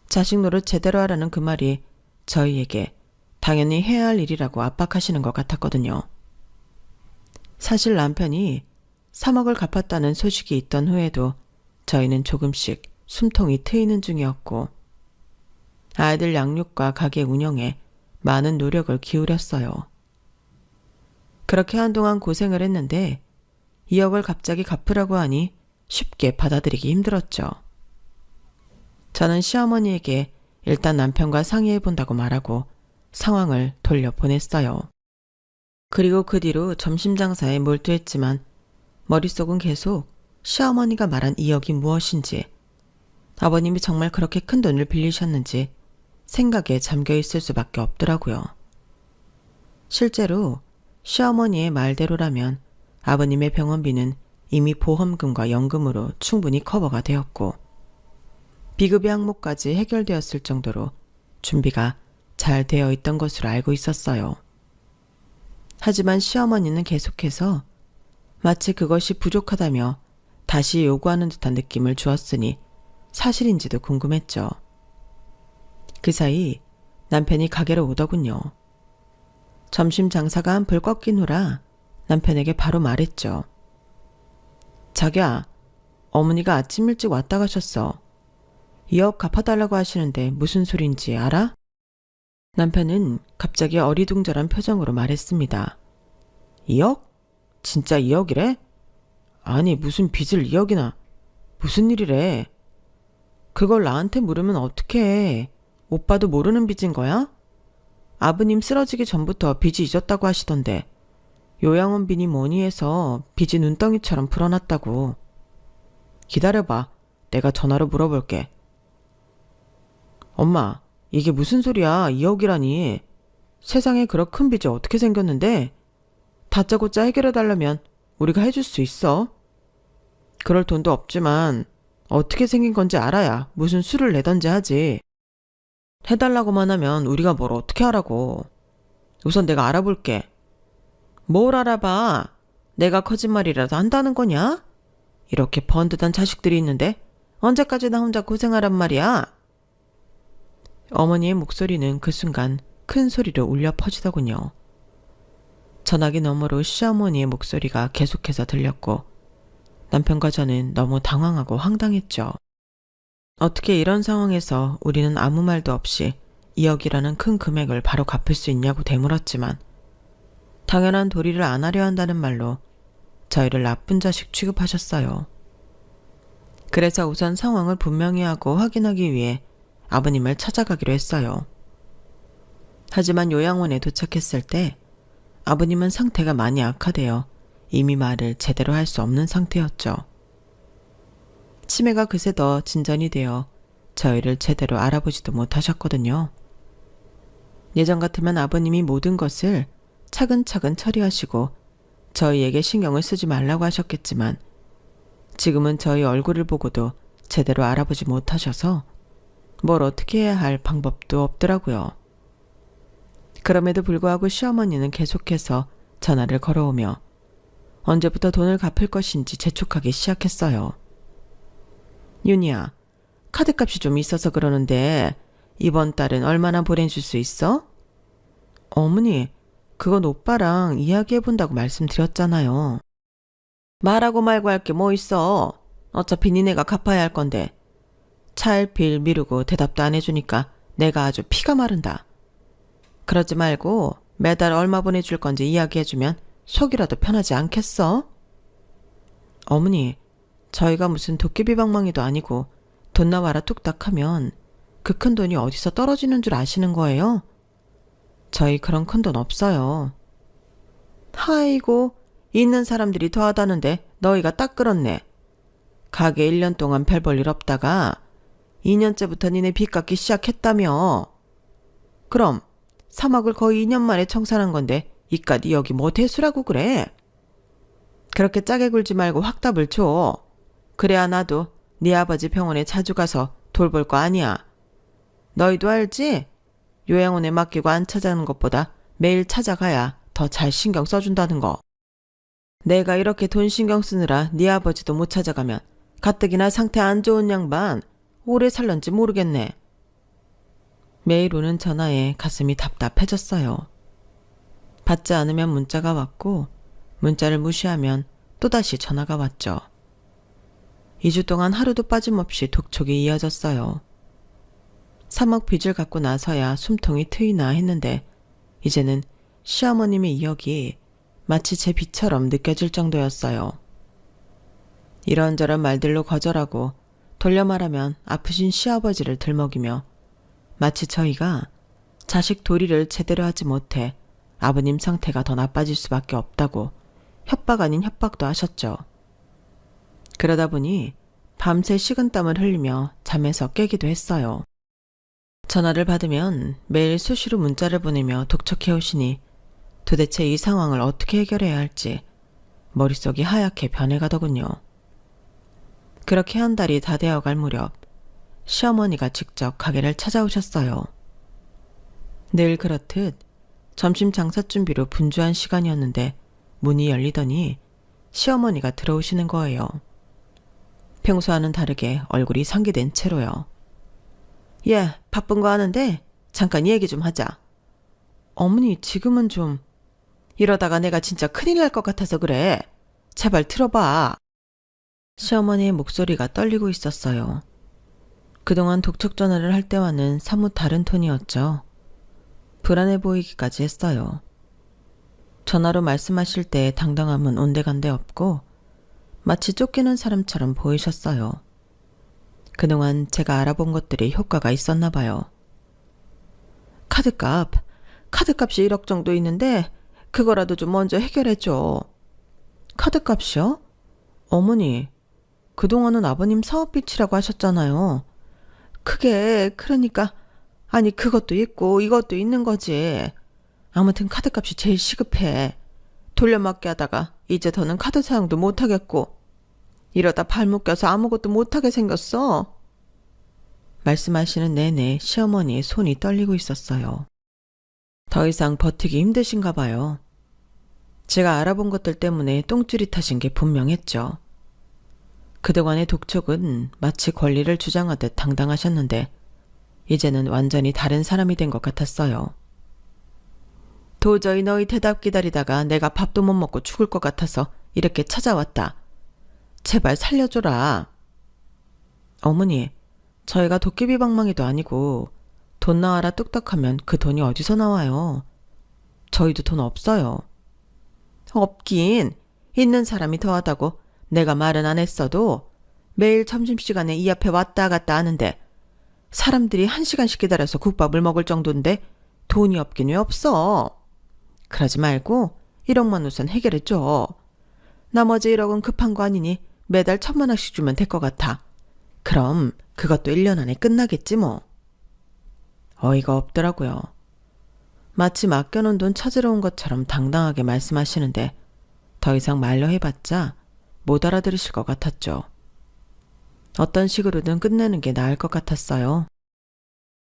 자식 노릇 제대로 하라는 그 말이 저희에게 당연히 해야 할 일이라고 압박하시는 것 같았거든요. 사실 남편이 3억을 갚았다는 소식이 있던 후에도 저희는 조금씩 숨통이 트이는 중이었고 아이들 양육과 가게 운영에 많은 노력을 기울였어요. 그렇게 한동안 고생을 했는데 2억을 갑자기 갚으라고 하니 쉽게 받아들이기 힘들었죠. 저는 시어머니에게 일단 남편과 상의해본다고 말하고 상황을 돌려보냈어요. 그리고 그 뒤로 점심 장사에 몰두했지만 머릿속은 계속 시어머니가 말한 2억이 무엇인지, 아버님이 정말 그렇게 큰 돈을 빌리셨는지 생각에 잠겨 있을 수밖에 없더라고요. 실제로 시어머니의 말대로라면 아버님의 병원비는 이미 보험금과 연금으로 충분히 커버가 되었고 비급여 항목까지 해결되었을 정도로 준비가 잘 되어 있던 것으로 알고 있었어요. 하지만 시어머니는 계속해서 마치 그것이 부족하다며 다시 요구하는 듯한 느낌을 주었으니 사실인지도 궁금했죠. 그 사이 남편이 가게로 오더군요. 점심 장사가 한풀 꺾인 후라 남편에게 바로 말했죠. 자기야, 어머니가 아침 일찍 왔다 가셨어. 2억 갚아달라고 하시는데 무슨 소린지 알아? 남편은 갑자기 어리둥절한 표정으로 말했습니다. 2억? 진짜 2억이래? 아니 무슨 빚을 2억이나. 무슨 일이래? 그걸 나한테 물으면 어떡해. 오빠도 모르는 빚인 거야? 아버님 쓰러지기 전부터 빚이 있었다고 하시던데 요양원비니 뭐니 해서 빚이 눈덩이처럼 풀어놨다고. 기다려봐. 내가 전화로 물어볼게. 엄마, 이게 무슨 소리야. 2억이라니. 세상에 그런 큰 빚이 어떻게 생겼는데? 다짜고짜 해결해달라면 우리가 해줄 수 있어. 그럴 돈도 없지만 어떻게 생긴 건지 알아야 무슨 수를 내던지 하지. 해달라고만 하면 우리가 뭘 어떻게 하라고. 우선 내가 알아볼게. 뭘 알아봐. 내가 거짓말이라도 한다는 거냐? 이렇게 번듯한 자식들이 있는데 언제까지 나 혼자 고생하란 말이야. 어머니의 목소리는 그 순간 큰 소리로 울려 퍼지더군요. 전화기 너머로 시어머니의 목소리가 계속해서 들렸고 남편과 저는 너무 당황하고 황당했죠. 어떻게 이런 상황에서 우리는 아무 말도 없이 2억이라는 큰 금액을 바로 갚을 수 있냐고 되물었지만 당연한 도리를 안 하려 한다는 말로 저희를 나쁜 자식 취급하셨어요. 그래서 우선 상황을 분명히 하고 확인하기 위해 아버님을 찾아가기로 했어요. 하지만 요양원에 도착했을 때 아버님은 상태가 많이 악화되어 이미 말을 제대로 할 수 없는 상태였죠. 치매가 그새 더 진전이 되어 저희를 제대로 알아보지도 못하셨거든요. 예전 같으면 아버님이 모든 것을 차근차근 처리하시고 저희에게 신경을 쓰지 말라고 하셨겠지만 지금은 저희 얼굴을 보고도 제대로 알아보지 못하셔서 뭘 어떻게 해야 할 방법도 없더라고요. 그럼에도 불구하고 시어머니는 계속해서 전화를 걸어오며 언제부터 돈을 갚을 것인지 재촉하기 시작했어요. 윤희야, 카드값이 좀 있어서 그러는데 이번 달은 얼마나 보내줄 수 있어? 어머니, 그건 오빠랑 이야기해본다고 말씀드렸잖아요. 말하고 말고 할 게 뭐 있어. 어차피 니네가 갚아야 할 건데. 차일피일 미루고 대답도 안 해주니까 내가 아주 피가 마른다. 그러지 말고 매달 얼마 보내줄 건지 이야기해주면 속이라도 편하지 않겠어? 어머니, 저희가 무슨 도깨비방망이도 아니고 돈 나와라 뚝딱 하면 그 큰 돈이 어디서 떨어지는 줄 아시는 거예요? 저희 그런 큰 돈 없어요. 아이고, 있는 사람들이 더하다는데 너희가 딱 그렇네. 가게 1년 동안 별 볼 일 없다가 2년째부터 니네 빚 갚기 시작했다며. 그럼 3억을 거의 2년 만에 청산한 건데 이깟 니 여기 뭐 대수라고 그래? 그렇게 짜게 굴지 말고 확답을 줘. 그래야 나도 네 아버지 병원에 자주 가서 돌볼 거 아니야. 너희도 알지? 요양원에 맡기고 안 찾아가는 것보다 매일 찾아가야 더 잘 신경 써준다는 거. 내가 이렇게 돈 신경 쓰느라 네 아버지도 못 찾아가면 가뜩이나 상태 안 좋은 양반 오래 살런지 모르겠네. 매일 오는 전화에 가슴이 답답해졌어요. 받지 않으면 문자가 왔고 문자를 무시하면 또다시 전화가 왔죠. 2주 동안 하루도 빠짐없이 독촉이 이어졌어요. 3억 빚을 갚고 나서야 숨통이 트이나 했는데 이제는 시어머님의 이역이 마치 제 빚처럼 느껴질 정도였어요. 이런저런 말들로 거절하고 돌려 말하면 아프신 시아버지를 들먹이며 마치 저희가 자식 도리를 제대로 하지 못해 아버님 상태가 더 나빠질 수밖에 없다고 협박 아닌 협박도 하셨죠. 그러다 보니 밤새 식은땀을 흘리며 잠에서 깨기도 했어요. 전화를 받으면 매일 수시로 문자를 보내며 독촉해 오시니 도대체 이 상황을 어떻게 해결해야 할지 머릿속이 하얗게 변해가더군요. 그렇게 한 달이 다 되어갈 무렵 시어머니가 직접 가게를 찾아오셨어요. 늘 그렇듯 점심 장사 준비로 분주한 시간이었는데 문이 열리더니 시어머니가 들어오시는 거예요. 평소와는 다르게 얼굴이 상기된 채로요. 예, 바쁜 거 아는데 잠깐 얘기 좀 하자. 어머니, 지금은 좀... 이러다가 내가 진짜 큰일 날 것 같아서 그래. 제발 들어봐. 시어머니의 목소리가 떨리고 있었어요. 그동안 독촉 전화를 할 때와는 사뭇 다른 톤이었죠. 불안해 보이기까지 했어요. 전화로 말씀하실 때 당당함은 온데간데 없고 마치 쫓기는 사람처럼 보이셨어요. 그동안 제가 알아본 것들이 효과가 있었나 봐요. 카드값이 1억 정도 있는데 그거라도 좀 먼저 해결해줘. 카드값이요? 어머니, 그동안은 아버님 사업빚이라고 하셨잖아요. 그게 그러니까 아니 그것도 있고 이것도 있는 거지. 아무튼 카드값이 제일 시급해. 돌려막기 하다가 이제 더는 카드 사용도 못하겠고 이러다 발목 껴서 아무것도 못하게 생겼어. 말씀하시는 내내 시어머니의 손이 떨리고 있었어요. 더 이상 버티기 힘드신가 봐요. 제가 알아본 것들 때문에 똥줄이 타신 게 분명했죠. 그동안의 독촉은 마치 권리를 주장하듯 당당하셨는데 이제는 완전히 다른 사람이 된 것 같았어요. 도저히 너희 대답 기다리다가 내가 밥도 못 먹고 죽을 것 같아서 이렇게 찾아왔다. 제발 살려줘라. 어머니, 저희가 도깨비 방망이도 아니고 돈 나와라 뚝딱하면 그 돈이 어디서 나와요? 저희도 돈 없어요. 없긴 있는 사람이 더하다고 내가 말은 안 했어도 매일 점심시간에 이 앞에 왔다 갔다 하는데 사람들이 1시간씩 기다려서 국밥을 먹을 정도인데 돈이 없긴 왜 없어. 그러지 말고 1억만 우선 해결해줘. 나머지 1억은 급한 거 아니니 매달 1,000만 원씩 주면 될 것 같아. 그럼 그것도 1년 안에 끝나겠지 뭐. 어이가 없더라고요. 마치 맡겨놓은 돈 찾으러 온 것처럼 당당하게 말씀하시는데 더 이상 말로 해봤자 못 알아들으실 것 같았죠. 어떤 식으로든 끝내는 게 나을 것 같았어요.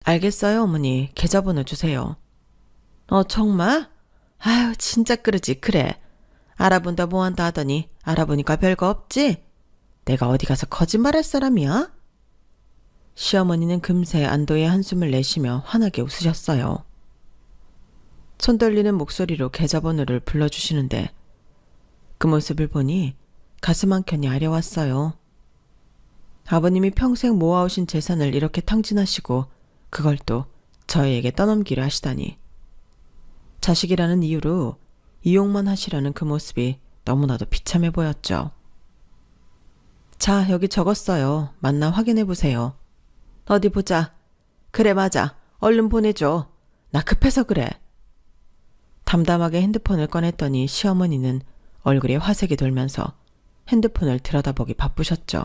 알겠어요, 어머니. 계좌번호 주세요. 정말? 아유, 진짜 그러지. 그래. 알아본다 뭐한다 하더니 알아보니까 별거 없지? 내가 어디 가서 거짓말할 사람이야? 시어머니는 금세 안도의 한숨을 내쉬며 환하게 웃으셨어요. 손 떨리는 목소리로 계좌번호를 불러주시는데 그 모습을 보니 가슴 한켠이 아려왔어요. 아버님이 평생 모아오신 재산을 이렇게 탕진하시고 그걸 또 저희에게 떠넘기려 하시다니. 자식이라는 이유로 이용만 하시려는 그 모습이 너무나도 비참해 보였죠. 자, 여기 적었어요. 맞나 확인해 보세요. 어디 보자. 그래, 맞아. 얼른 보내줘. 나 급해서 그래. 담담하게 핸드폰을 꺼냈더니 시어머니는 얼굴에 화색이 돌면서 핸드폰을 들여다보기 바쁘셨죠.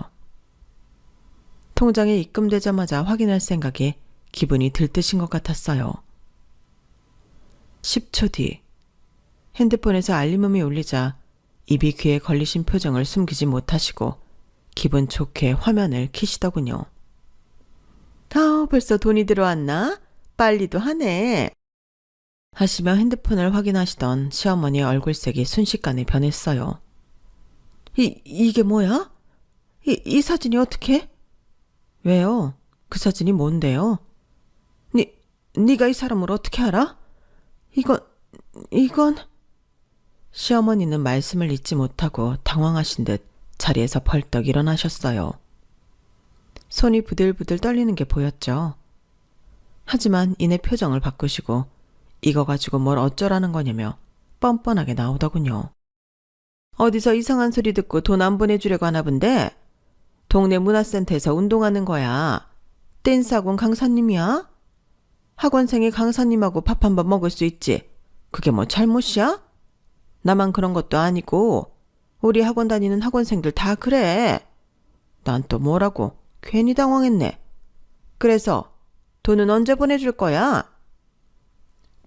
통장에 입금되자마자 확인할 생각에 기분이 들뜨신 것 같았어요. 10초 뒤 핸드폰에서 알림음이 울리자 입이 귀에 걸리신 표정을 숨기지 못하시고 기분 좋게 화면을 켜시더군요. 벌써 돈이 들어왔나? 빨리도 하네. 하시며 핸드폰을 확인하시던 시어머니의 얼굴색이 순식간에 변했어요. 이게 뭐야? 이 사진이 어떻게? 왜요? 그 사진이 뭔데요? 네가 이 사람을 어떻게 알아? 이건... 시어머니는 말씀을 잇지 못하고 당황하신 듯 자리에서 벌떡 일어나셨어요. 손이 부들부들 떨리는 게 보였죠. 하지만 이내 표정을 바꾸시고 이거 가지고 뭘 어쩌라는 거냐며 뻔뻔하게 나오더군요. 어디서 이상한 소리 듣고 돈 안 보내주려고 하나 본데? 동네 문화센터에서 운동하는 거야. 댄스 학원 강사님이야? 학원생이 강사님하고 밥 한 번 먹을 수 있지. 그게 뭐 잘못이야? 나만 그런 것도 아니고 우리 학원 다니는 학원생들 다 그래. 난 또 뭐라고 괜히 당황했네. 그래서 돈은 언제 보내줄 거야?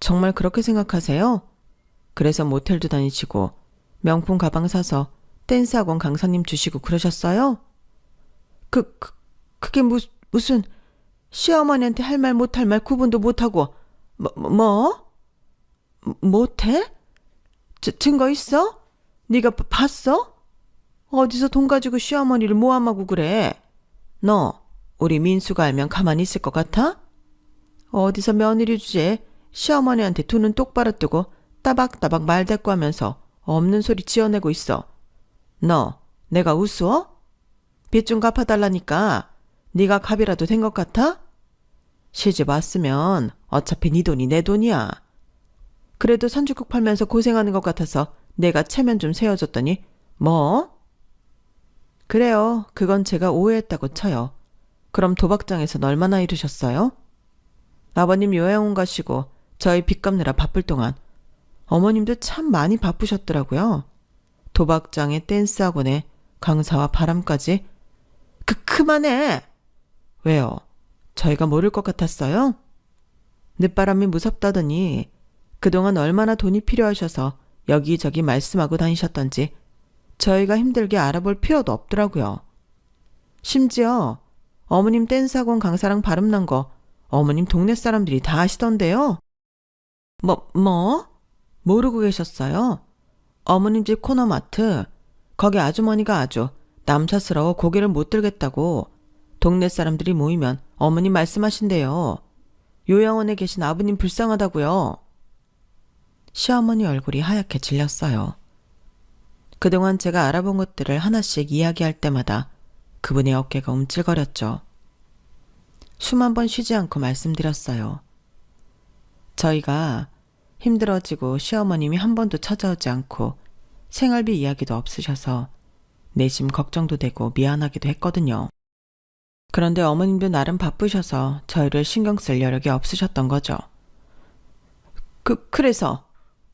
정말 그렇게 생각하세요? 그래서 모텔도 다니시고 명품 가방 사서 댄스 학원 강사님 주시고 그러셨어요? 그게 무슨 시어머니한테 할 말 못할 말 구분도 못하고 못해? 증거 있어? 네가 봤어? 어디서 돈 가지고 시어머니를 모함하고 그래? 너 우리 민수가 알면 가만히 있을 것 같아? 어디서 며느리 주제에 시어머니한테 두 눈 똑바로 뜨고 따박따박 말대꾸하면서 없는 소리 지어내고 있어. 너 내가 우스워? 빚 좀 갚아달라니까 네가 갑이라도 된 것 같아? 시집 왔으면 어차피 네 돈이 내 돈이야. 그래도 산죽국 팔면서 고생하는 것 같아서 내가 체면 좀 세워줬더니 뭐? 그래요. 그건 제가 오해했다고 쳐요. 그럼 도박장에선 얼마나 이르셨어요? 아버님 요양원 가시고 저희 빚 갚느라 바쁠 동안 어머님도 참 많이 바쁘셨더라고요. 도박장에 댄스 학원에 강사와 바람까지. 그만해! 왜요? 저희가 모를 것 같았어요? 늦바람이 무섭다더니 그동안 얼마나 돈이 필요하셔서 여기저기 말씀하고 다니셨던지 저희가 힘들게 알아볼 필요도 없더라고요. 심지어 어머님 댄스학원 강사랑 바람난 거 어머님 동네 사람들이 다 아시던데요. 모르고 계셨어요? 어머님 집 코너마트 거기 아주머니가 아주 남사스러워 고개를 못 들겠다고 동네 사람들이 모이면 어머님 말씀하신대요. 요양원에 계신 아버님 불쌍하다고요. 시어머니 얼굴이 하얗게 질렸어요. 그동안 제가 알아본 것들을 하나씩 이야기할 때마다 그분의 어깨가 움찔거렸죠. 숨 한 번 쉬지 않고 말씀드렸어요. 저희가 힘들어지고 시어머님이 한 번도 찾아오지 않고 생활비 이야기도 없으셔서 내심 걱정도 되고 미안하기도 했거든요. 그런데 어머님도 나름 바쁘셔서 저희를 신경 쓸 여력이 없으셨던 거죠. 그래서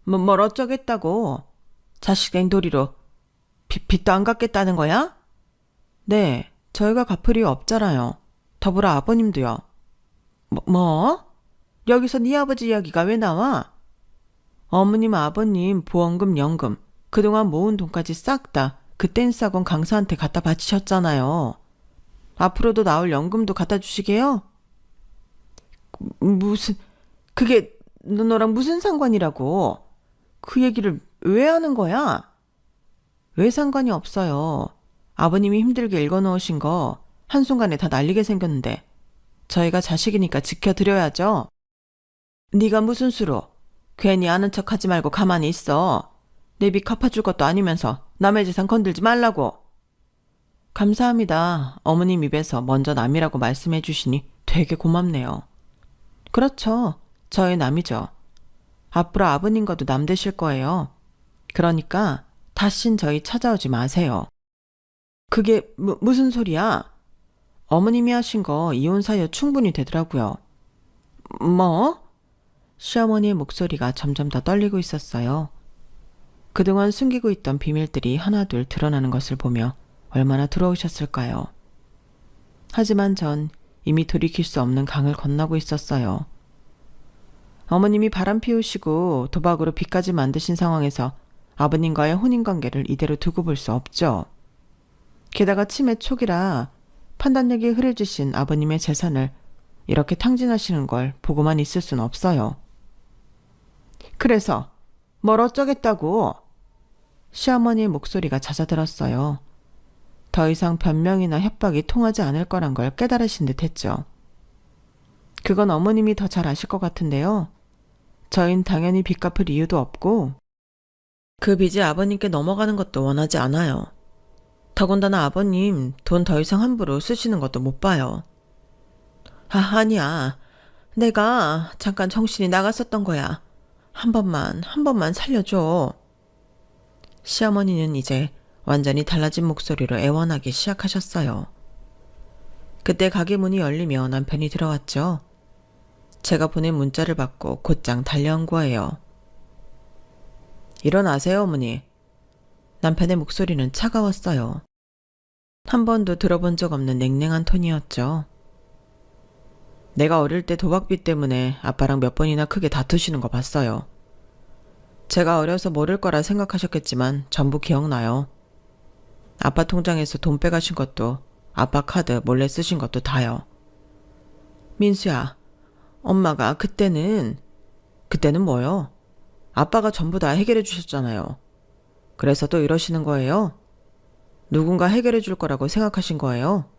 뭘 어쩌겠다고? 자식된 도리로 빚도 안 갚겠다는 거야? 네, 저희가 갚을 이유 없잖아요. 더불어 아버님도요. 뭐? 여기서 네 아버지 이야기가 왜 나와? 어머님, 아버님, 보험금, 연금, 그동안 모은 돈까지 싹 다 그 댄스학원 강사한테 갖다 바치셨잖아요. 앞으로도 나올 연금도 갖다 주시게요? 무슨, 그게 너랑 무슨 상관이라고? 그 얘기를 왜 하는 거야? 왜 상관이 없어요. 아버님이 힘들게 읽어놓으신 거 한순간에 다 날리게 생겼는데 저희가 자식이니까 지켜드려야죠. 네가 무슨 수로? 괜히 아는 척하지 말고 가만히 있어. 내 빚 갚아줄 것도 아니면서 남의 재산 건들지 말라고. 감사합니다. 어머님 입에서 먼저 남이라고 말씀해 주시니 되게 고맙네요. 그렇죠. 저의 남이죠. 앞으로 아버님과도 남 되실 거예요. 그러니까 다신 저희 찾아오지 마세요. 그게 무슨 소리야? 어머님이 하신 거 이혼 사유 충분히 되더라고요. 뭐? 시어머니의 목소리가 점점 더 떨리고 있었어요. 그동안 숨기고 있던 비밀들이 하나둘 드러나는 것을 보며 얼마나 두려우셨을까요? 하지만 전 이미 돌이킬 수 없는 강을 건너고 있었어요. 어머님이 바람 피우시고 도박으로 빚까지 만드신 상황에서 아버님과의 혼인관계를 이대로 두고 볼 수 없죠. 게다가 치매 초기라 판단력이 흐려지신 아버님의 재산을 이렇게 탕진하시는 걸 보고만 있을 순 없어요. 그래서 뭘 어쩌겠다고? 시어머니의 목소리가 잦아들었어요. 더 이상 변명이나 협박이 통하지 않을 거란 걸 깨달으신 듯 했죠. 그건 어머님이 더 잘 아실 것 같은데요. 저흰 당연히 빚 갚을 이유도 없고 그 빚이 아버님께 넘어가는 것도 원하지 않아요. 더군다나 아버님 돈 더 이상 함부로 쓰시는 것도 못 봐요. 아니야. 내가 잠깐 정신이 나갔었던 거야. 한 번만 살려줘. 시어머니는 이제 완전히 달라진 목소리로 애원하기 시작하셨어요. 그때 가게 문이 열리며 남편이 들어왔죠. 제가 보낸 문자를 받고 곧장 달려온 거예요. 일어나세요, 어머니. 남편의 목소리는 차가웠어요. 한 번도 들어본 적 없는 냉랭한 톤이었죠. 내가 어릴 때 도박빚 때문에 아빠랑 몇 번이나 크게 다투시는 거 봤어요. 제가 어려서 모를 거라 생각하셨겠지만 전부 기억나요. 아빠 통장에서 돈 빼가신 것도 아빠 카드 몰래 쓰신 것도 다요. 민수야, 엄마가 그때는 뭐요? 아빠가 전부 다 해결해 주셨잖아요. 그래서 또 이러시는 거예요? 누군가 해결해 줄 거라고 생각하신 거예요?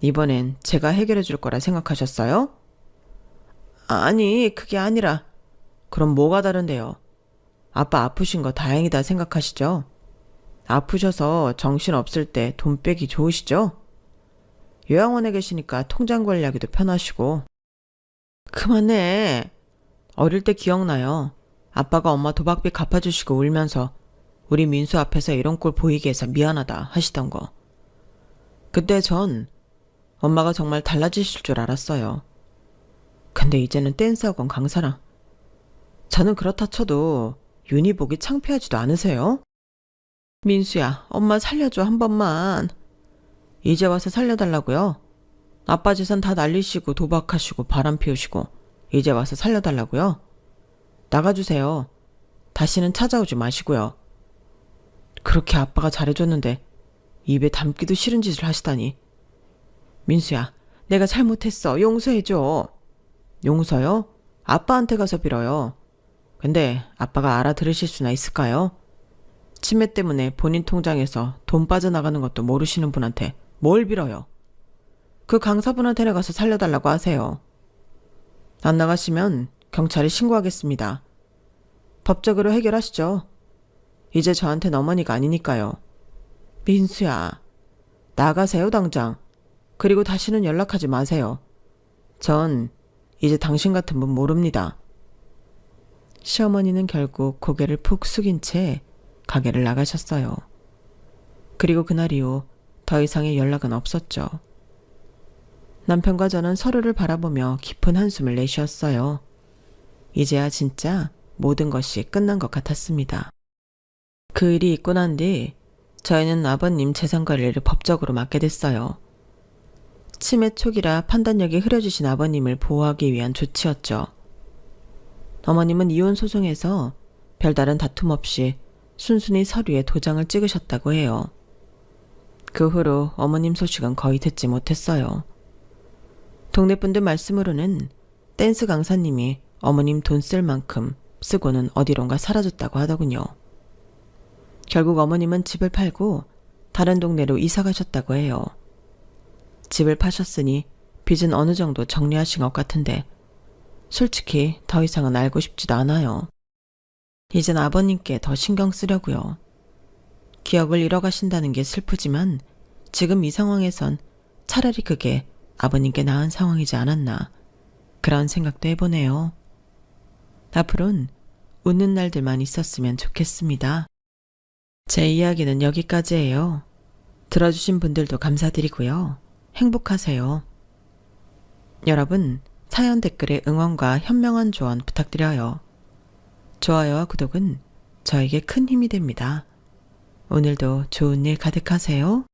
이번엔 제가 해결해 줄 거라 생각하셨어요? 아니, 그게 아니라. 그럼 뭐가 다른데요? 아빠 아프신 거 다행이다 생각하시죠? 아프셔서 정신 없을 때 돈 빼기 좋으시죠? 요양원에 계시니까 통장 관리하기도 편하시고. 그만해. 어릴 때 기억나요. 아빠가 엄마 도박비 갚아주시고 울면서 우리 민수 앞에서 이런 꼴 보이게 해서 미안하다 하시던 거. 그때 전 엄마가 정말 달라지실 줄 알았어요. 근데 이제는 댄스학원 강사랑. 저는 그렇다 쳐도 윤희 보기 창피하지도 않으세요? 민수야, 엄마 살려줘 한 번만. 이제 와서 살려달라고요? 아빠 재산 다 날리시고 도박하시고 바람 피우시고 이제 와서 살려달라고요? 나가주세요. 다시는 찾아오지 마시고요. 그렇게 아빠가 잘해줬는데 입에 담기도 싫은 짓을 하시다니. 민수야, 내가 잘못했어. 용서해줘. 용서요? 아빠한테 가서 빌어요. 근데 아빠가 알아들으실 수나 있을까요? 치매 때문에 본인 통장에서 돈 빠져나가는 것도 모르시는 분한테 뭘 빌어요? 그 강사분한테나 가서 살려달라고 하세요. 안 나가시면 경찰에 신고하겠습니다. 법적으로 해결하시죠. 이제 저한텐 어머니가 아니니까요. 민수야, 나가세요 당장. 그리고 다시는 연락하지 마세요. 전 이제 당신 같은 분 모릅니다. 시어머니는 결국 고개를 푹 숙인 채 가게를 나가셨어요. 그리고 그날 이후 더 이상의 연락은 없었죠. 남편과 저는 서로를 바라보며 깊은 한숨을 내쉬었어요. 이제야 진짜 모든 것이 끝난 것 같았습니다. 그 일이 있고 난 뒤 저희는 아버님 재산 관리를 법적으로 맡게 됐어요. 치매 초기라 판단력이 흐려지신 아버님을 보호하기 위한 조치였죠. 어머님은 이혼 소송에서 별다른 다툼 없이 순순히 서류에 도장을 찍으셨다고 해요. 그 후로 어머님 소식은 거의 듣지 못했어요. 동네 분들 말씀으로는 댄스 강사님이 어머님 돈 쓸 만큼 쓰고는 어디론가 사라졌다고 하더군요. 결국 어머님은 집을 팔고 다른 동네로 이사 가셨다고 해요. 집을 파셨으니 빚은 어느 정도 정리하신 것 같은데 솔직히 더 이상은 알고 싶지도 않아요. 이젠 아버님께 더 신경 쓰려고요. 기억을 잃어가신다는 게 슬프지만 지금 이 상황에선 차라리 그게 아버님께 나은 상황이지 않았나 그런 생각도 해보네요. 앞으론 웃는 날들만 있었으면 좋겠습니다. 제 이야기는 여기까지예요. 들어주신 분들도 감사드리고요. 행복하세요. 여러분, 사연 댓글에 응원과 현명한 조언 부탁드려요. 좋아요와 구독은 저에게 큰 힘이 됩니다. 오늘도 좋은 일 가득하세요.